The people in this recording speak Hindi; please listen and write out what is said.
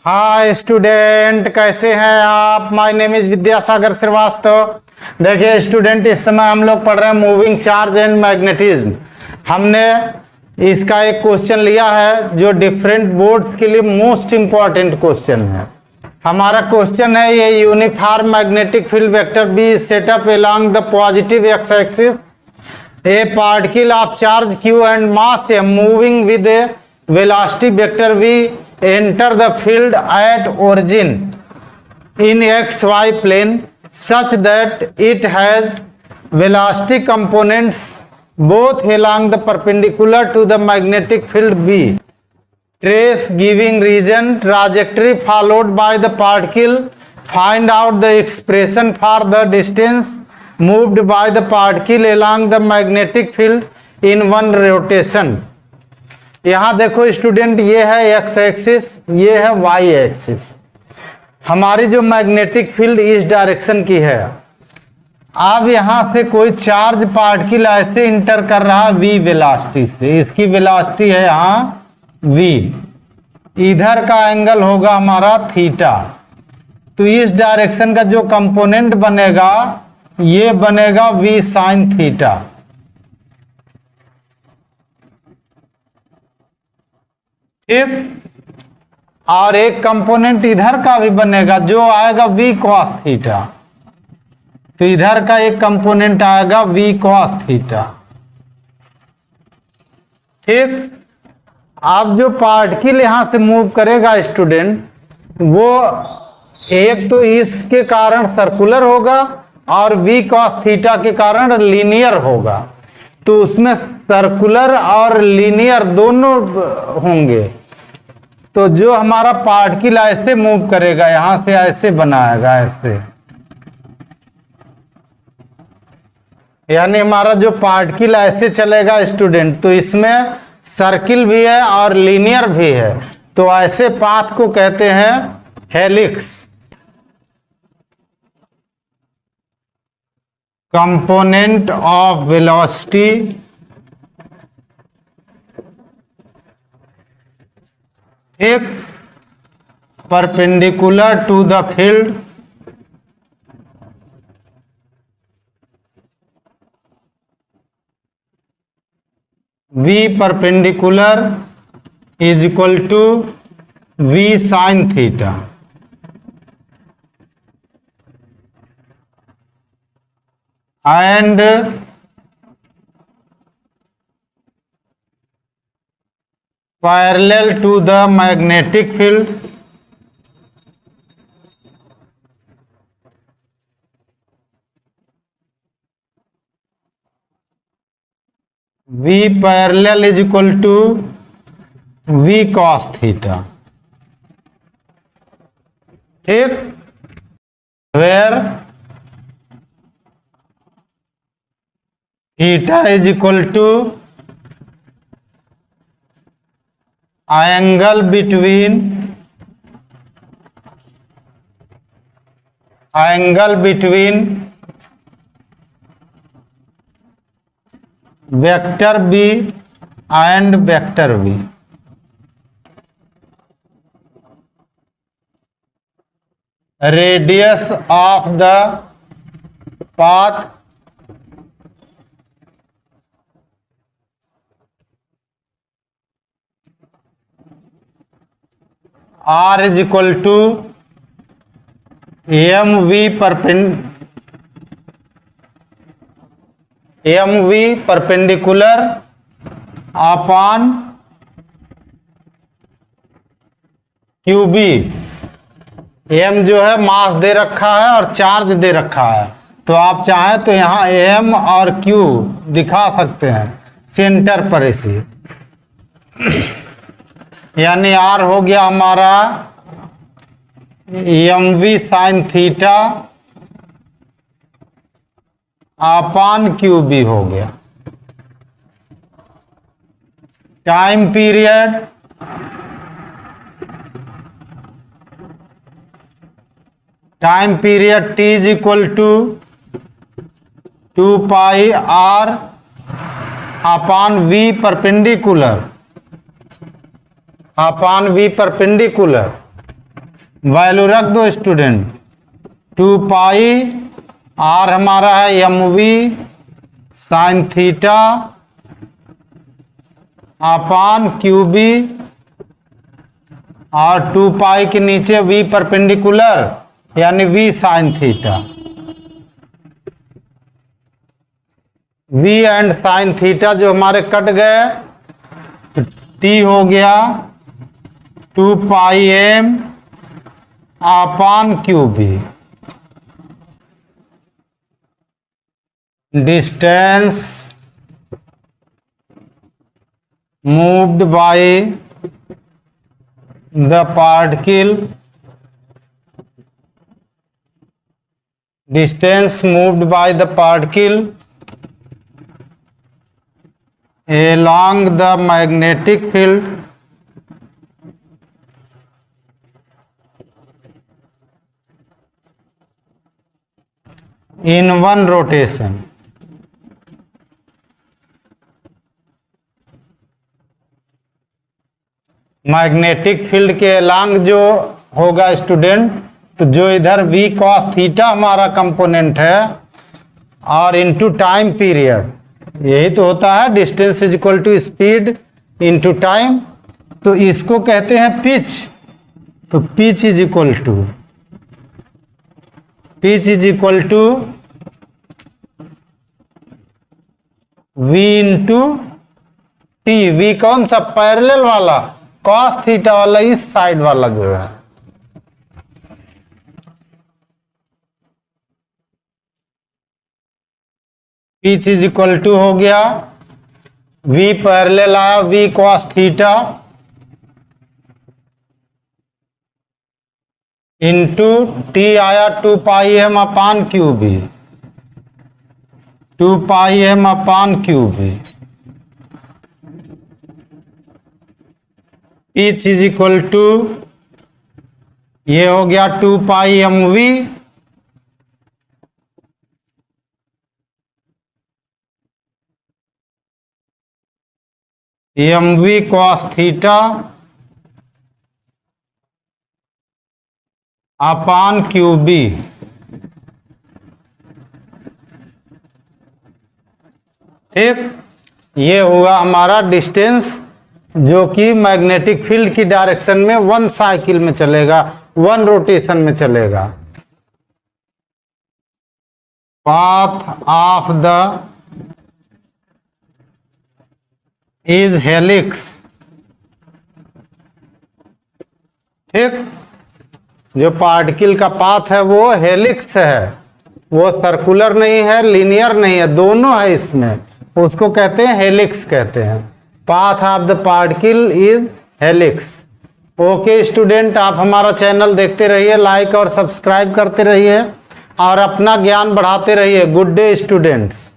हाय स्टूडेंट, कैसे हैं आप। My name is Vidyasagar Srivastava. देखिए स्टूडेंट, इस समय हम लोग पढ़ रहे हैं मूविंग चार्ज एंड मैग्नेटिज्म। हमने इसका एक क्वेश्चन लिया है जो डिफरेंट बोर्ड्स के लिए मोस्ट इंपॉर्टेंट क्वेश्चन है। हमारा क्वेश्चन है ये uniform magnetic field vector b setup along the positive x axis a particle of charge q and mass m moving with a velocity vector v enter the field at origin in xy plane such that it has velocity components both along the perpendicular to the magnetic field b. Trace giving region trajectory followed by the particle. Find out the expression for the distance moved by the particle along the magnetic field in one rotation. यहाँ देखो स्टूडेंट, ये है एक्स एक्सिस, ये है वाई एक्सिस। हमारी जो मैग्नेटिक फील्ड इस डायरेक्शन की है। अब यहाँ से कोई चार्ज पार्टिकल ऐसे इंटर कर रहा है v वेलोसिटी से। इसकी वेलोसिटी है यहाँ v। इधर का एंगल होगा हमारा थीटा। तो इस डायरेक्शन का जो कंपोनेंट बनेगा ये बनेगा v साइन थीटा। ठीक, और एक कंपोनेंट इधर का भी बनेगा जो आएगा v कॉस थीटा। तो इधर का एक कंपोनेंट आएगा v कॉस थीटा। ठीक, अब जो पार्टिकल यहां से मूव करेगा स्टूडेंट, वो एक तो इसके कारण सर्कुलर होगा और v कॉस थीटा के कारण लीनियर होगा। तो उसमें सर्कुलर और लीनियर दोनों होंगे। तो जो हमारा पार्टिकल ऐसे मूव करेगा, यहां से ऐसे बनाएगा ऐसे, यानी हमारा जो पार्टिकल ऐसे चलेगा स्टूडेंट, तो इसमें सर्किल भी है और लीनियर भी है। तो ऐसे पाथ को कहते हैं हेलिक्स। कंपोनेंट ऑफ वेलोसिटी एक perpendicular to the field v perpendicular is equal to v sine theta. and parallel to the magnetic field v parallel is equal to v cos theta. ठीक, where theta is equal to angle between vector b and vector v। radius of the path r is equal to mv perpendicular upon qb। m जो है मास दे रखा है और चार्ज दे रखा है। तो आप चाहें तो यहाँ m और q दिखा सकते हैं सेंटर पर इसे। यानी r हो गया हमारा mv sine theta upon qb हो गया। Time period t is equal to 2 pi r upon v perpendicular value रख दो स्टूडेंट। 2 पाई आर हमारा है mv sine theta upon qb, और 2 पाई के नीचे v परपेंडिकुलर यानी v sine theta. v and sine theta जो हमारे कट गए तो t हो गया 2 pi m upon qb. Distance moved by the particle, distance moved by the particle along the magnetic field in one rotation। Magnetic field के अलांग जो होगा स्टूडेंट, तो जो इधर v cos थीटा हमारा कंपोनेंट है और इनटू टाइम पीरियड, यही तो होता है distance is equal to speed into time, तो इसको कहते हैं पिच। तो pitch is equal to v into t. v कौन सा? पैरेलल वाला, कॉस थीटा वाला, इस साइड वाला जो है। पिच इज इक्वल टू हो गया v पैरेलल आया v cos theta into T आया 2 pi m upon q B. 2 pi m upon q B. Pitch is equal to ये हो गया 2 pi m v cos theta upon q B. ठीक, ये हुआ हमारा डिस्टेंस जो कि मैग्नेटिक फील्ड की डायरेक्शन में 1 साइकिल में चलेगा, 1 रोटेशन में चलेगा। Path of the is helix. ठीक, जो पार्टिकल का पाथ है वो हेलिक्स है, वो सर्कुलर नहीं है, लीनियर नहीं है, दोनों है इसमें, उसको कहते हैं हेलिक्स कहते हैं। Path of the particle is helix. Okay student, आप हमारा चैनल देखते रहिए, लाइक और सब्सक्राइब करते रहिए और अपना ज्ञान बढ़ाते रहिए। Good day students.